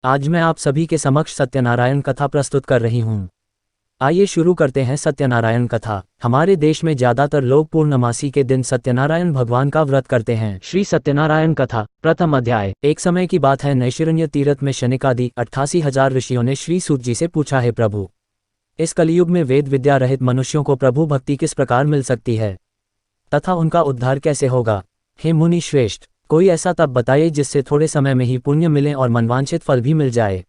आज मैं आप सभी के समक्ष सत्यनारायण कथा प्रस्तुत कर रही हूँ। आइए शुरू करते हैं सत्यनारायण कथा। हमारे देश में ज्यादातर लोग पूर्णमासी के दिन सत्यनारायण भगवान का व्रत करते हैं। श्री सत्यनारायण कथा प्रथम अध्याय। एक समय की बात है, नैशिरण्य तीर्थ में शनिकादि 88,000 ऋषियों ने श्री सूत जी से पूछा, है प्रभु, इस कलयुग में वेद विद्या रहित मनुष्यों को प्रभु भक्ति किस प्रकार मिल सकती है तथा उनका उद्धार कैसे होगा? हे मुनि श्रेष्ठ, कोई ऐसा तप बताइए जिससे थोड़े समय में ही पुण्य मिले और मनवांछित फल भी मिल जाए।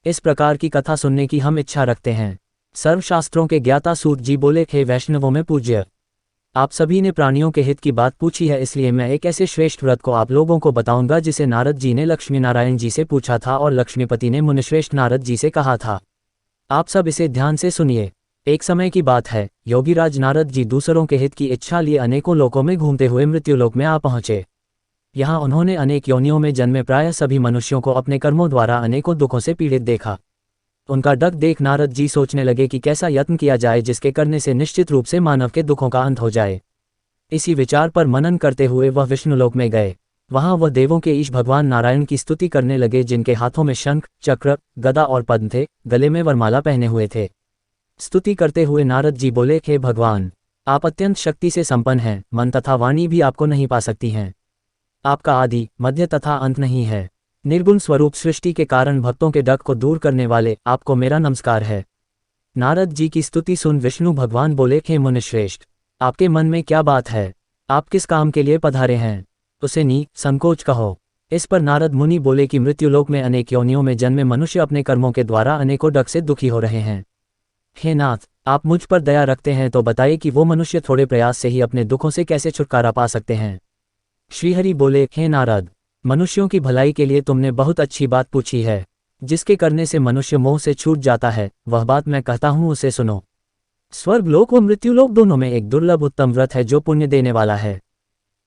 इस प्रकार की कथा सुनने की हम इच्छा रखते हैं। सर्वशास्त्रों के ज्ञाता सूत जी बोले, हे वैष्णवों में पूज्य, आप सभी ने प्राणियों के हित की बात पूछी है, इसलिए मैं एक ऐसे श्रेष्ठ व्रत को आप लोगों को बताऊंगा जिसे नारद जी ने लक्ष्मी नारायण जी से पूछा था और लक्ष्मीपति ने मुनिश्रेष्ठ नारद जी से कहा था। आप सब इसे ध्यान से सुनिए। एक समय की बात है, योगीराज नारद जी दूसरों के हित की इच्छा लिए अनेकों लोकों में घूमते हुए मृत्युलोक में आ पहुंचे। यहाँ उन्होंने अनेक योनियों में जन्मे प्रायः सभी मनुष्यों को अपने कर्मों द्वारा अनेकों दुखों से पीड़ित देखा। उनका डग देख नारद जी सोचने लगे कि कैसा यत्न किया जाए जिसके करने से निश्चित रूप से मानव के दुखों का अंत हो जाए। इसी विचार पर मनन करते हुए वह विष्णुलोक में गए। वहां वह देवों के ईश भगवान नारायण की स्तुति करने लगे, जिनके हाथों में शंख, चक्र, गदा और पद्म थे, गले में वरमाला पहने हुए थे। स्तुति करते हुए नारद जी बोले, हे भगवान, आप अत्यंत शक्ति से संपन्न हैं, मन तथा वाणी भी आपको नहीं पा सकती हैं। आपका आदि, मध्य तथा अंत नहीं है। निर्गुण स्वरूप सृष्टि के कारण भक्तों के डग को दूर करने वाले आपको मेरा नमस्कार है। नारद जी की स्तुति सुन विष्णु भगवान बोले, हे मुनिश्रेष्ठ, आपके मन में क्या बात है? आप किस काम के लिए पधारे हैं? उसे संकोच कहो। इस पर नारद मुनि बोले कि मृत्युलोक में अनेक योनियों में जन्मे मनुष्य अपने कर्मों के द्वारा अनेकों डग से दुखी हो रहे हैं। हे नाथ, आप मुझ पर दया रखते हैं तो बताइए कि वो मनुष्य थोड़े प्रयास से ही अपने दुखों से कैसे छुटकारा पा सकते हैं। श्रीहरि बोले, हे नारद, मनुष्यों की भलाई के लिए तुमने बहुत अच्छी बात पूछी है। जिसके करने से मनुष्य मोह से छूट जाता है, वह बात मैं कहता हूँ, उसे सुनो। स्वर्गलोक व मृत्युलोक दोनों में एक दुर्लभ उत्तम व्रत है जो पुण्य देने वाला है।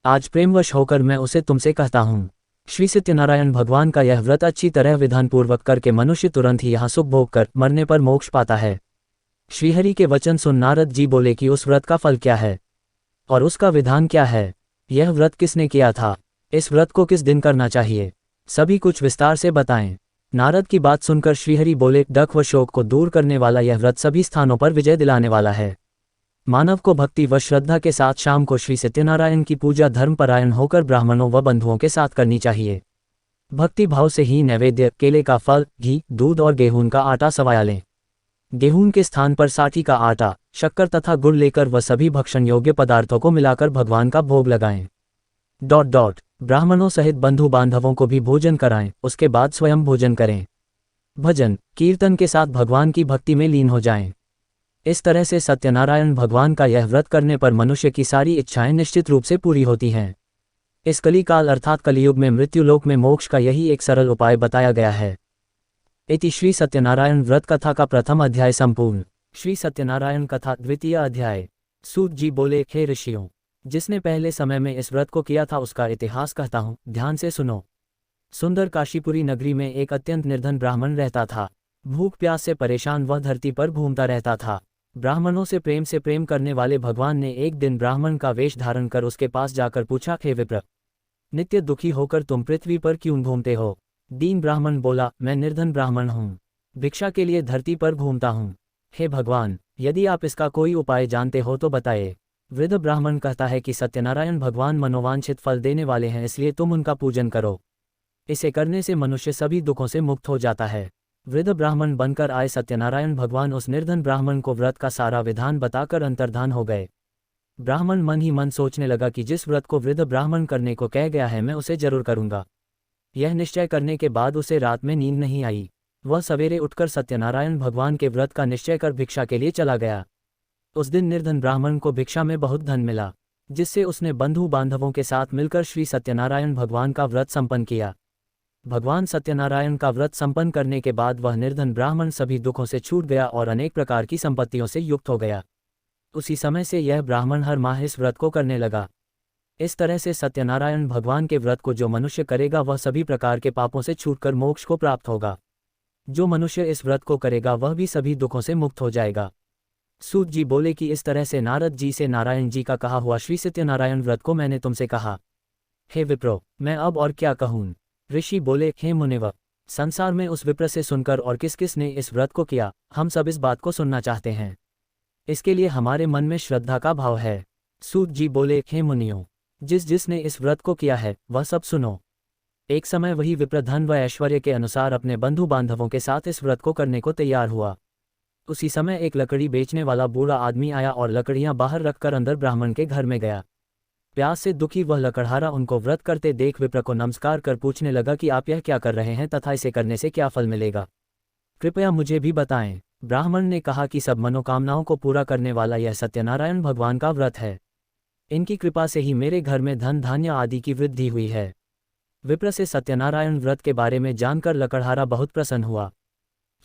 आज प्रेमवश होकर मैं उसे तुमसे कहता हूँ। श्री सत्यनारायण भगवान का यह व्रत अच्छी तरह विधानपूर्वक करके मनुष्य तुरंत ही यहाँ सुख भोग कर मरने पर मोक्ष पाता है। श्रीहरि के वचन सुन नारद जी बोले कि उस व्रत का फल क्या है और उसका विधान क्या है? यह व्रत किसने किया था? इस व्रत को किस दिन करना चाहिए? सभी कुछ विस्तार से बताएं। नारद की बात सुनकर श्रीहरि बोले, डक व शोक को दूर करने वाला यह व्रत सभी स्थानों पर विजय दिलाने वाला है। मानव को भक्ति व श्रद्धा के साथ शाम को श्री सत्यनारायण की पूजा धर्मपरायण होकर ब्राह्मणों व बंधुओं के साथ करनी चाहिए। भक्ति भाव से ही नैवेद्य, केले का फल, घी, दूध और गेहूं का आटा सवाया लें। गेहूं के स्थान पर साठी का आटा, शक्कर तथा गुड़ लेकर वह सभी भक्षण योग्य पदार्थों को मिलाकर भगवान का भोग लगाएं। ब्राह्मणों सहित बंधु बांधवों को भी भोजन कराएं, उसके बाद स्वयं भोजन करें। भजन कीर्तन के साथ भगवान की भक्ति में लीन हो जाएं। इस तरह से सत्यनारायण भगवान का यह व्रत करने पर मनुष्य की सारी इच्छाएं निश्चित रूप से पूरी होती हैं। इस कलिकाल अर्थात कलियुग में मृत्युलोक में मोक्ष का यही एक सरल उपाय बताया गया है। इति श्री सत्यनारायण व्रत कथा का प्रथम अध्याय संपूर्ण। श्री सत्यनारायण कथा द्वितीय अध्याय। सूत जी बोले, हे ऋषियों, जिसने पहले समय में इस व्रत को किया था उसका इतिहास कहता हूँ, ध्यान से सुनो। सुंदर काशीपुरी नगरी में एक अत्यंत निर्धन ब्राह्मण रहता था। भूख प्यास से परेशान वह धरती पर घूमता रहता था। ब्राह्मणों से प्रेम करने वाले भगवान ने एक दिन ब्राह्मण का वेश धारण कर उसके पास जाकर पूछा, हे विप्र, नित्य दुखी होकर तुम पृथ्वी पर क्यों घूमते हो? दीन ब्राह्मण बोला, मैं निर्धन ब्राह्मण हूँ, भिक्षा के लिए धरती पर घूमता हूँ। हे भगवान, यदि आप इसका कोई उपाय जानते हो तो बताइए। वृद्ध ब्राह्मण कहता है कि सत्यनारायण भगवान मनोवांछित फल देने वाले हैं, इसलिए तुम उनका पूजन करो। इसे करने से मनुष्य सभी दुखों से मुक्त हो जाता है। वृद्ध ब्राह्मण बनकर आए सत्यनारायण भगवान उस निर्धन ब्राह्मण को व्रत का सारा विधान बताकर अंतर्धान हो गए। ब्राह्मण मन ही मन सोचने लगा कि जिस व्रत को वृद्ध ब्राह्मण करने को कह गया है मैं उसे जरूर करूंगा। यह निश्चय करने के बाद उसे रात में नींद नहीं आई। वह सवेरे उठकर सत्यनारायण भगवान के व्रत का निश्चय कर भिक्षा के लिए चला गया। उस दिन निर्धन ब्राह्मण को भिक्षा में बहुत धन मिला, जिससे उसने बंधु बांधवों के साथ मिलकर श्री सत्यनारायण भगवान का व्रत संपन्न किया। भगवान सत्यनारायण का व्रत संपन्न करने के बाद वह निर्धन ब्राह्मण सभी दुखों से छूट गया और अनेक प्रकार की संपत्तियों से युक्त हो गया। उसी समय से यह ब्राह्मण हर माह इस व्रत को करने लगा। इस तरह से सत्यनारायण भगवान के व्रत को जो मनुष्य करेगा वह सभी प्रकार के पापों से छूटकर मोक्ष को प्राप्त होगा। जो मनुष्य इस व्रत को करेगा वह भी सभी दुखों से मुक्त हो जाएगा। सूत जी बोले कि इस तरह से नारद जी से नारायण जी का कहा हुआ श्री सत्यनारायण व्रत को मैंने तुमसे कहा। हे विप्रो, मैं अब और क्या कहूँ? ऋषि बोले, हे मुनिवर, संसार में उस विप्र से सुनकर और किस किस ने इस व्रत को किया, हम सब इस बात को सुनना चाहते हैं। इसके लिए हमारे मन में श्रद्धा का भाव है। सूत जी बोले, हे मुनियों, जिसने इस व्रत को किया है वह सब सुनो। एक समय वही विप्र धन व ऐश्वर्य के अनुसार अपने बंधु बांधवों के साथ इस व्रत को करने को तैयार हुआ। उसी समय एक लकड़ी बेचने वाला बूढ़ा आदमी आया और लकड़ियां बाहर रखकर अंदर ब्राह्मण के घर में गया। प्यास से दुखी वह लकड़हारा उनको व्रत करते देख विप्र को नमस्कार कर पूछने लगा कि आप यह क्या कर रहे हैं तथा इसे करने से क्या फल मिलेगा, कृपया मुझे भी बताएं। ब्राह्मण ने कहा कि सब मनोकामनाओं को पूरा करने वाला यह सत्यनारायण भगवान का व्रत है। इनकी कृपा से ही मेरे घर में धन धान्य आदि की वृद्धि हुई है। विप्र से सत्यनारायण व्रत के बारे में जानकर लकड़हारा बहुत प्रसन्न हुआ।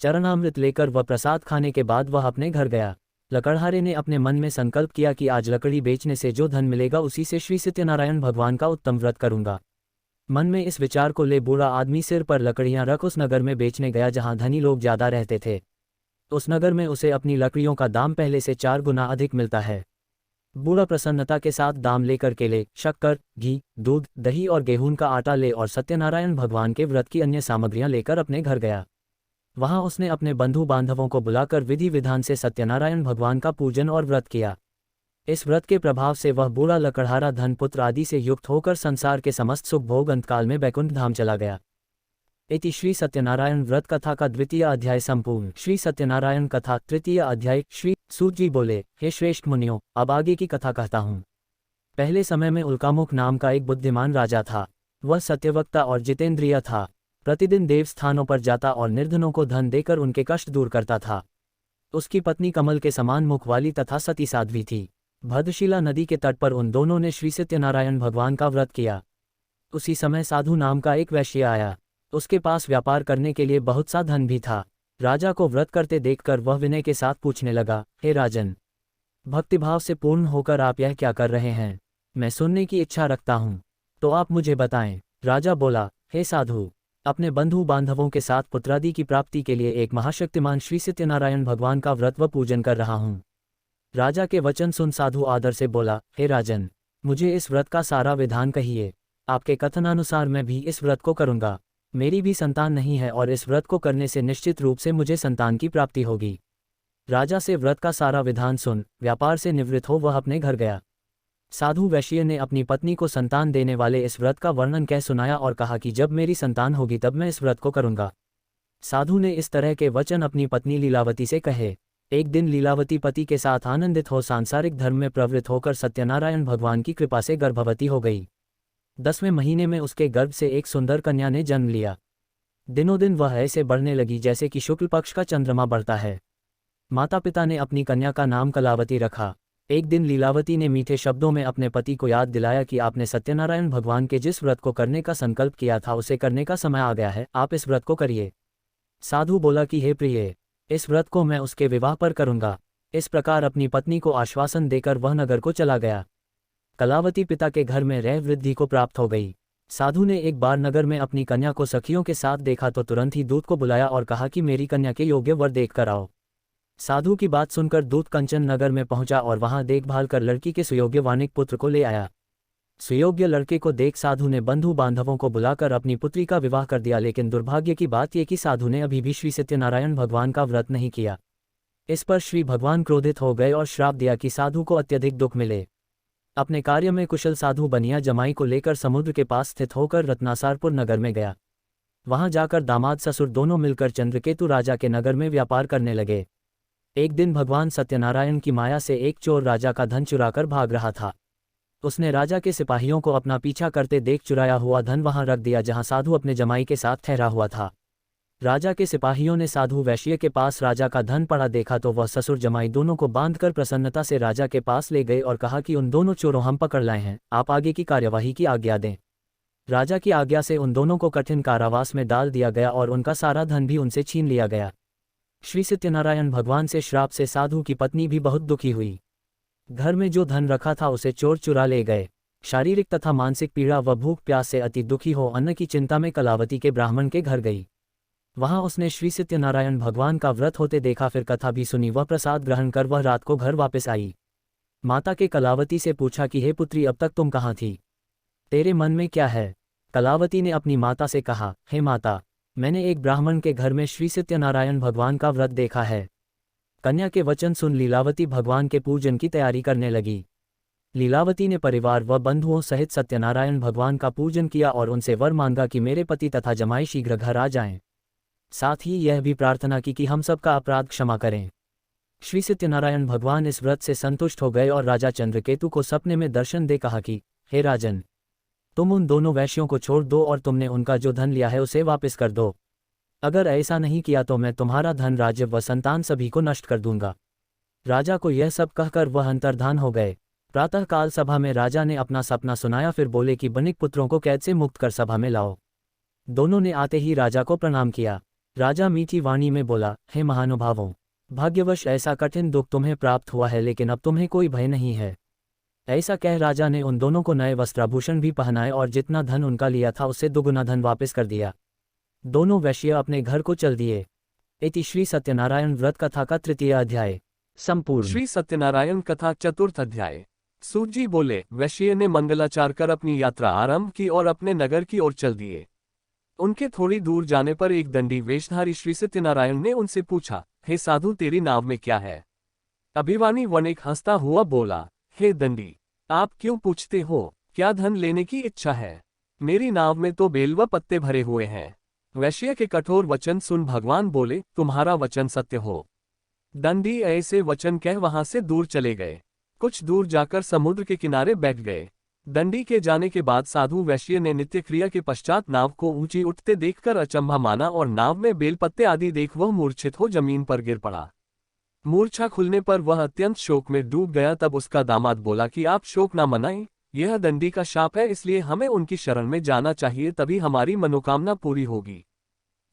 चरणामृत लेकर वह प्रसाद खाने के बाद वह अपने घर गया। लकड़हारे ने अपने मन में संकल्प किया कि आज लकड़ी बेचने से जो धन मिलेगा उसी से श्री सत्यनारायण भगवान का उत्तम व्रत करूंगा। मन में इस विचार को ले बूढ़ा आदमी सिर पर लकड़ियां रख उस नगर में बेचने गया जहां धनी लोग ज्यादा रहते थे। उस नगर में उसे अपनी लकड़ियों का दाम पहले से 4 गुना अधिक मिलता है। बूढ़ा प्रसन्नता के साथ दाम लेकर केले, शक्कर, घी, दूध, दही और गेहूं का आटा ले और सत्यनारायण भगवान के व्रत की अन्य सामग्रियां लेकर अपने घर गया। वहां उसने अपने बंधु बांधवों को बुलाकर विधि विधान से सत्यनारायण भगवान का पूजन और व्रत किया। इस व्रत के प्रभाव से वह बूढ़ा लकड़हारा धन पुत्र आदि से युक्त होकर संसार के समस्त सुख भोग अंतकाल में बैकुंठ धाम चला गया। इति श्री सत्यनारायण व्रत कथा का 2य अध्याय संपूर्ण। श्री सत्यनारायण कथा 3य अध्याय। श्री सूत जी बोले, हे श्रेष्ठ मुनियों, अब आगे की कथा कहता हूँ। पहले समय में उल्कामुख नाम का एक बुद्धिमान राजा था। वह सत्यवक्ता और जितेंद्रिय था। प्रतिदिन देव स्थानों पर जाता और निर्धनों को धन देकर उनके कष्ट दूर करता था। उसकी पत्नी कमल के समान मुख वाली तथा सती साध्वी थी। भद्रशिला नदी के तट पर उन दोनों ने श्री सत्यनारायण भगवान का व्रत किया। उसी समय साधु नाम का एक वैश्य आया। उसके पास व्यापार करने के लिए बहुत सा धन भी था। राजा को व्रत करते देखकर वह विनय के साथ पूछने लगा, हे राजन, भक्तिभाव से पूर्ण होकर आप यह क्या कर रहे हैं? मैं सुनने की इच्छा रखता हूँ, तो आप मुझे बताएं। राजा बोला, हे साधु, अपने बंधु बांधवों के साथ पुत्रादि की प्राप्ति के लिए एक महाशक्तिमान श्री सत्यनारायण भगवान का व्रत व पूजन कर रहा हूँ। राजा के वचन सुन साधु आदर से बोला, हे राजन, मुझे इस व्रत का सारा विधान कहिए। आपके कथनानुसार मैं भी इस व्रत को करूँगा। मेरी भी संतान नहीं है और इस व्रत को करने से निश्चित रूप से मुझे संतान की प्राप्ति होगी। राजा से व्रत का सारा विधान सुन व्यापार से निवृत्त हो वह अपने घर गया। साधु वैश्य ने अपनी पत्नी को संतान देने वाले इस व्रत का वर्णन कह सुनाया और कहा कि जब मेरी संतान होगी तब मैं इस व्रत को करूंगा। साधु ने इस तरह के वचन अपनी पत्नी लीलावती से कहे। एक दिन लीलावती पति के साथ आनंदित हो सांसारिक धर्म में प्रवृत्त होकर सत्यनारायण भगवान की कृपा से गर्भवती हो गई। 10वें महीने में उसके गर्भ से एक सुंदर कन्या ने जन्म लिया। दिनों दिन वह ऐसे बढ़ने लगी जैसे कि शुक्ल पक्ष का चंद्रमा बढ़ता है। माता पिता ने अपनी कन्या का नाम कलावती रखा। एक दिन लीलावती ने मीठे शब्दों में अपने पति को याद दिलाया कि आपने सत्यनारायण भगवान के जिस व्रत को करने का संकल्प किया था उसे करने का समय आ गया है, आप इस व्रत को करिए। साधु बोला कि हे प्रिय, इस व्रत को मैं उसके विवाह पर करूंगा। इस प्रकार अपनी पत्नी को आश्वासन देकर वह नगर को चला गया। कलावती पिता के घर में रह वृद्धि को प्राप्त हो गई। साधु ने एक बार नगर में अपनी कन्या को सखियों के साथ देखा तो तुरंत ही दूत को बुलाया और कहा कि मेरी कन्या के योग्य वर देख कर आओ। साधु की बात सुनकर दूत कंचन नगर में पहुंचा और वहां देखभाल कर लड़की के सुयोग्य वानिक पुत्र को ले आया। सुयोग्य लड़के को देख साधु ने बंधु बांधवों को बुलाकर अपनी पुत्री का विवाह कर दिया। लेकिन दुर्भाग्य की बात यह कि साधु ने अभी भी श्री सत्यनारायण भगवान का व्रत नहीं किया। इस पर श्री भगवान क्रोधित हो गए और श्राप दिया कि साधु को अत्यधिक दुख मिले। अपने कार्य में कुशल साधु बनिया जमाई को लेकर समुद्र के पास स्थित होकर रत्नासारपुर नगर में गया। वहां जाकर दामाद ससुर दोनों मिलकर चंद्रकेतु राजा के नगर में व्यापार करने लगे। एक दिन भगवान सत्यनारायण की माया से एक चोर राजा का धन चुराकर भाग रहा था। उसने राजा के सिपाहियों को अपना पीछा करते देख चुराया हुआ धन वहां रख दिया जहां साधु अपने जमाई के साथ ठहरा हुआ था। राजा के सिपाहियों ने साधु वैश्य के पास राजा का धन पड़ा देखा तो वह ससुर जमाई दोनों को बांधकर प्रसन्नता से राजा के पास ले गए और कहा कि उन दोनों चोरों हम पकड़ लाए हैं, आप आगे की कार्यवाही की आज्ञा दें। राजा की आज्ञा से उन दोनों को कठिन कारावास में डाल दिया गया और उनका सारा धन भी उनसे छीन लिया गया। श्री सत्यनारायण भगवान से श्राप से साधु की पत्नी भी बहुत दुखी हुई। घर में जो धन रखा था उसे चोर चुरा ले गए। शारीरिक तथा मानसिक पीड़ा व भूख प्यास से अति दुखी हो अन्न की चिंता में कलावती के ब्राह्मण के घर गई। वहां उसने श्री सत्यनारायण भगवान का व्रत होते देखा, फिर कथा भी सुनी। वह प्रसाद ग्रहण कर वह रात को घर वापस आई। माता के कलावती से पूछा कि हे पुत्री, अब तक तुम कहाँ थी? तेरे मन में क्या है? कलावती ने अपनी माता से कहा, हे माता, मैंने एक ब्राह्मण के घर में श्री सत्यनारायण भगवान का व्रत देखा है। कन्या के वचन सुन लीलावती भगवान के पूजन की तैयारी करने लगी। लीलावती ने परिवार व बंधुओं सहित सत्यनारायण भगवान का पूजन किया और उनसे वर मांगा कि मेरे पति तथा जमाई शीघ्र घर आ जाएं। साथ ही यह भी प्रार्थना की कि हम सबका अपराध क्षमा करें। श्री सत्यनारायण भगवान इस व्रत से संतुष्ट हो गए और राजा चंद्रकेतु को सपने में दर्शन दे कहा कि हे राजन, तुम उन दोनों वैश्यों को छोड़ दो और तुमने उनका जो धन लिया है उसे वापस कर दो। अगर ऐसा नहीं किया तो मैं तुम्हारा धन, राज्य व संतान सभी को नष्ट कर दूंगा। राजा को यह सब कहकर वह अंतर्धान हो गए। प्रातःकाल सभा में राजा ने अपना सपना सुनाया, फिर बोले कि बनिक पुत्रों को कैद से मुक्त कर सभा में लाओ। दोनों ने आते ही राजा को प्रणाम किया। राजा मीठी वाणी में बोला, हे महानुभावों, भाग्यवश ऐसा कठिन दुख तुम्हें प्राप्त हुआ है, लेकिन अब तुम्हें कोई भय नहीं है। ऐसा कह राजा ने उन दोनों को नए वस्त्राभूषण भी पहनाए और जितना धन उनका लिया था उससे दुगुना धन वापस कर दिया। दोनों वैश्य अपने घर को चल दिए। इति श्री सत्यनारायण व्रत कथा का 3य अध्याय संपूर्ण। श्री सत्यनारायण कथा 4th अध्याय। सूत जी बोले, वैश्य ने मंगलाचार कर अपनी यात्रा आरंभ की और अपने नगर की ओर चल दिए। उनके थोड़ी दूर जाने पर एक दंडी वेशधारी श्री सत्यनारायण ने उनसे पूछा, हे साधु, तेरी नाव में क्या है? अभिमानी वणिक हंसता हुआ बोला, हे दंडी, आप क्यों पूछते हो? क्या धन लेने की इच्छा है? मेरी नाव में तो बेल व पत्ते भरे हुए हैं। वैश्य के कठोर वचन सुन भगवान बोले, तुम्हारा वचन सत्य हो। दंडी ऐसे वचन कह वहां से दूर चले गए। कुछ दूर जाकर समुद्र के किनारे बैठ गए। दंडी के जाने के बाद साधु वैश्य ने नित्य क्रिया के पश्चात नाव को ऊंची उठते देखकर अचंभा माना और नाव में बेलपत्ते आदि देख वह मूर्छित हो जमीन पर गिर पड़ा। मूर्छा खुलने पर वह अत्यंत शोक में डूब गया। तब उसका दामाद बोला कि आप शोक न मनाएं, यह दंडी का शाप है, इसलिए हमें उनकी शरण में जाना चाहिए, तभी हमारी मनोकामना पूरी होगी।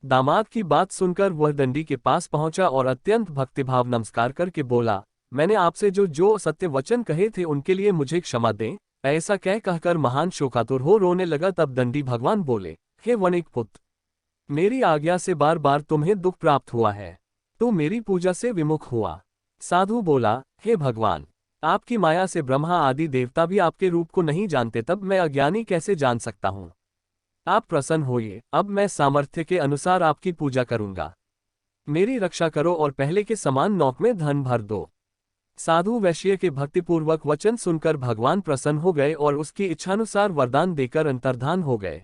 दामाद की बात सुनकर वह दंडी के पास पहुंचा और अत्यंत भक्तिभाव नमस्कार करके बोला, मैंने आपसे जो सत्य वचन कहे थे उनके लिए मुझे क्षमा दें। ऐसा कहकर महान शोकातुर हो रोने लगा। तब दंडी भगवान बोले, हे वणिक पुत्र, मेरी आज्ञा से बार बार तुम्हें दुख प्राप्त हुआ है, तो मेरी पूजा से विमुख हुआ। साधु बोला, हे भगवान, आपकी माया से ब्रह्मा आदि देवता भी आपके रूप को नहीं जानते, तब मैं अज्ञानी कैसे जान सकता हूँ? आप प्रसन्न होइए, अब मैं सामर्थ्य के अनुसार आपकी पूजा करूंगा। मेरी रक्षा करो और पहले के समान नौक में धन भर दो। साधु वैश्य के भक्तिपूर्वक वचन सुनकर भगवान प्रसन्न हो गए और उसकी इच्छानुसार वरदान देकर अंतर्धान हो गए।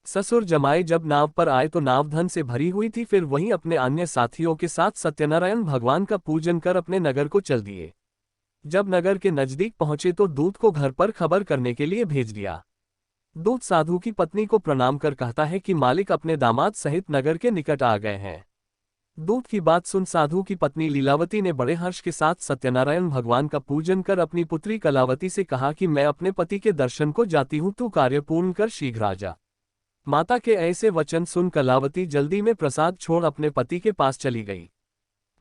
ससुर जमाई जब नाव पर आए तो नाव धन से भरी हुई थी। फिर वहीं अपने अन्य साथियों के साथ सत्यनारायण भगवान का पूजन कर अपने नगर को चल दिए। जब नगर के नजदीक पहुंचे तो दूत को घर पर खबर करने के लिए भेज दिया। दूत साधु की पत्नी को प्रणाम कर कहता है कि मालिक अपने दामाद सहित नगर के निकट आ गए हैं। दूत की बात सुन साधु की पत्नी लीलावती ने बड़े हर्ष के साथ सत्यनारायण भगवान का पूजन कर अपनी पुत्री कलावती से कहा कि मैं अपने पति के दर्शन को जाती हूँ, तू कार्य पूर्ण कर शीघ्र आ जा। माता के ऐसे वचन सुन कलावती जल्दी में प्रसाद छोड़ अपने पति के पास चली गई।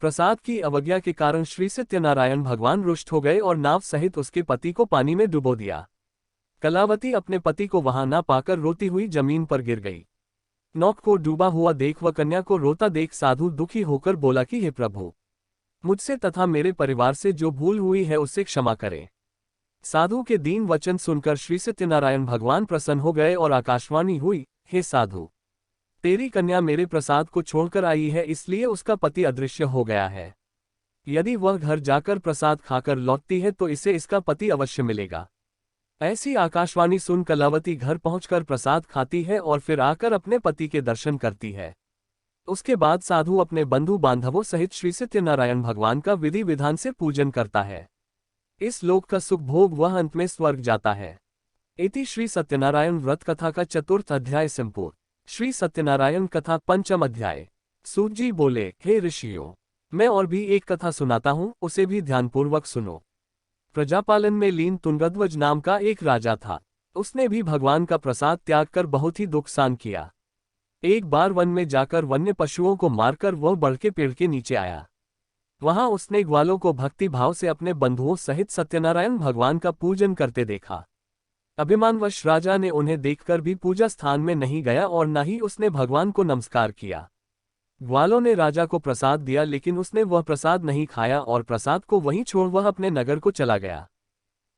प्रसाद की अवज्ञा के कारण श्री सत्यनारायण भगवान रुष्ट हो गए और नाव सहित उसके पति को पानी में डुबो दिया। कलावती अपने पति को वहां न पाकर रोती हुई जमीन पर गिर गई। नौक को डूबा हुआ देख व कन्या को रोता देख साधु दुखी होकर बोला कि हे प्रभु, मुझसे तथा मेरे परिवार से जो भूल हुई है उससे क्षमा करें। साधु के दीन वचन सुनकर श्री सत्यनारायण भगवान प्रसन्न हो गए और आकाशवाणी हुई, हे साधु, तेरी कन्या मेरे प्रसाद को छोड़कर आई है, इसलिए उसका पति अदृश्य हो गया है। यदि वह घर जाकर प्रसाद खाकर लौटती है तो इसे इसका पति अवश्य मिलेगा। ऐसी आकाशवाणी सुन कलावती घर पहुंचकर प्रसाद खाती है और फिर आकर अपने पति के दर्शन करती है। उसके बाद साधु अपने बंधु बांधवों सहित श्री सत्यनारायण भगवान का विधि विधान से पूजन करता है। इस लोक का सुख भोग वह अंत में स्वर्ग जाता है। इति श्री सत्यनारायण व्रत कथा का 4th अध्याय संपूर्ण। श्री सत्यनारायण कथा 5th अध्याय। सूत जी बोले, हे ऋषियों, मैं और भी एक कथा सुनाता हूँ, उसे भी ध्यानपूर्वक सुनो। प्रजापालन में लीन तुंगध्वज नाम का एक राजा था। उसने भी भगवान का प्रसाद त्याग कर बहुत ही दुख सहन किया। एक बार वन में जाकर वन्य पशुओं को मारकर वह बढ़ के पेड़ के नीचे आया। वहां उसने ग्वालों को भक्ति भाव से अपने बंधुओं सहित सत्यनारायण भगवान का पूजन करते देखा। अभिमानवश राजा ने उन्हें देखकर भी पूजा स्थान में नहीं गया और न ही उसने भगवान को नमस्कार किया। ग्वालों ने राजा को प्रसाद दिया, लेकिन उसने वह प्रसाद नहीं खाया और प्रसाद को वहीं छोड़ वह अपने नगर को चला गया।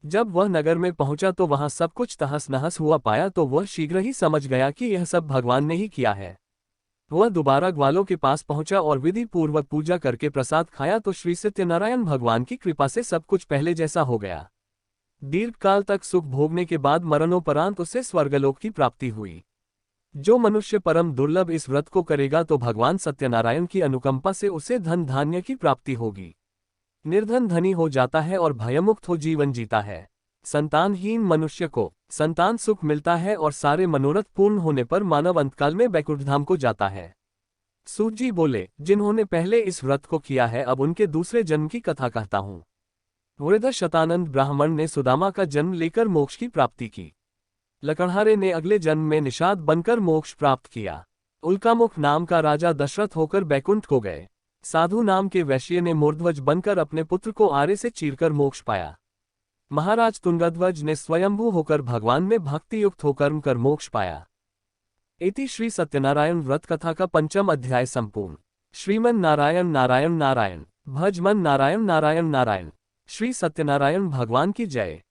जब वह नगर में पहुंचा तो वहां सब कुछ तहस नहस हुआ पाया तो वह शीघ्र ही समझ गया कि यह सब भगवान ने ही किया है। वह दोबारा ग्वालों के पास पहुंचा और विधि पूर्वक पूजा करके प्रसाद खाया तो श्री सत्यनारायण भगवान की कृपा से सब कुछ पहले जैसा हो गया। दीर्घकाल तक सुख भोगने के बाद मरणोपरांत उसे स्वर्गलोक की प्राप्ति हुई। जो मनुष्य परम दुर्लभ इस व्रत को करेगा तो भगवान सत्यनारायण की अनुकंपा से उसे धन धान्य की प्राप्ति होगी। निर्धन धनी हो जाता है और भयमुक्त हो जीवन जीता है। संतानहीन मनुष्य को संतान सुख मिलता है और सारे मनोरथ पूर्ण होने पर मानव अंतकाल में बैकुंठ धाम को जाता है। सूत जी बोले, जिन्होंने पहले इस व्रत को किया है अब उनके दूसरे जन्म की कथा कहता हूँ। वृद्ध शतानंद ब्राह्मण ने सुदामा का जन्म लेकर मोक्ष की प्राप्ति की। लकड़हारे ने अगले जन्म में निषाद बनकर मोक्ष प्राप्त किया। उल्कामुख नाम का राजा दशरथ होकर बैकुंठ को गए। साधु नाम के वैश्य ने मूर्ध्वज बनकर अपने पुत्र को आरे से चीरकर मोक्ष पाया। महाराज तुंगध्वज ने स्वयंभू होकर भगवान में भक्ति युक्त होकर कर मोक्ष पाया। इति श्री सत्यनारायण व्रत कथा का 5वां अध्याय संपूर्ण। श्रीमन नारायण नारायण नारायण, भज मन नारायण नारायण नारायण। श्री सत्यनारायण भगवान की जय।